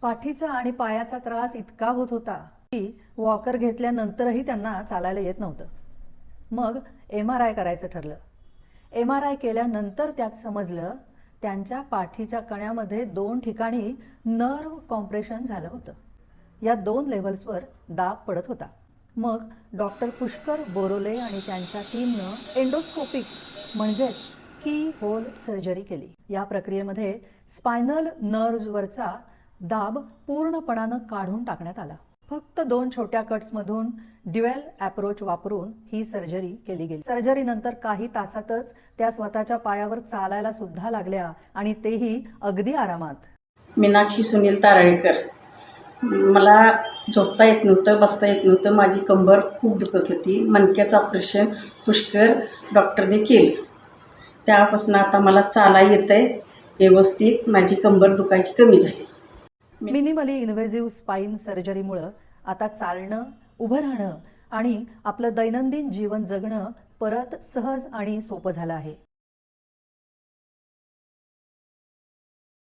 पाठीचा आणि पायाचा त्रास इतका होत होता की वॉकर घेतल्यानंतरही त्यांना चालायला येत नव्हतं. मग MRI करायचं ठरलं. MRI केल्यानंतर त्यात समजलं त्यांच्या पाठीच्या कण्यामध्ये 2 ठिकाणी नर्व कॉम्प्रेशन झालं होतं. या 2 लेव्हल्सवर दाब पडत होता. मग डॉक्टर पुष्कर बोरोले आणि त्यांच्या टीमनं एंडोस्कोपिक म्हणजेच की होल सर्जरी केली. या प्रक्रियेमध्ये स्पायनल नर्व्हवरचा दाब पूर्णपणानं काढून टाकण्यात आला. फक्त 2 छोट्या कट्समधून ड्युएल अप्रोच वापरून ही सर्जरी केली गेली. सर्जरीनंतर काही तासातच त्या स्वतःच्या पायावर चालायला सुद्धा लागल्या आणि तेही अगदी आरामात. मीनाक्षी सुनील तारळेकर. मला झोपता येत नव्हतं, बसता येत नव्हतं. माझी कंबर खूप दुखत होती. मणक्याचं ऑपरेशन पुष्कर डॉक्टरने केलं. त्यापासून आता मला चाला येतंय व्यवस्थित. माझी कंबर दुखायची कमी झाली. मिनिमली इन्व्हेसिव्ह स्पाइन सर्जरीमुळं आता चालणं, उभं राहणं आणि आपलं दैनंदिन जीवन जगणं परत सहज आणि सोपं झालं आहे.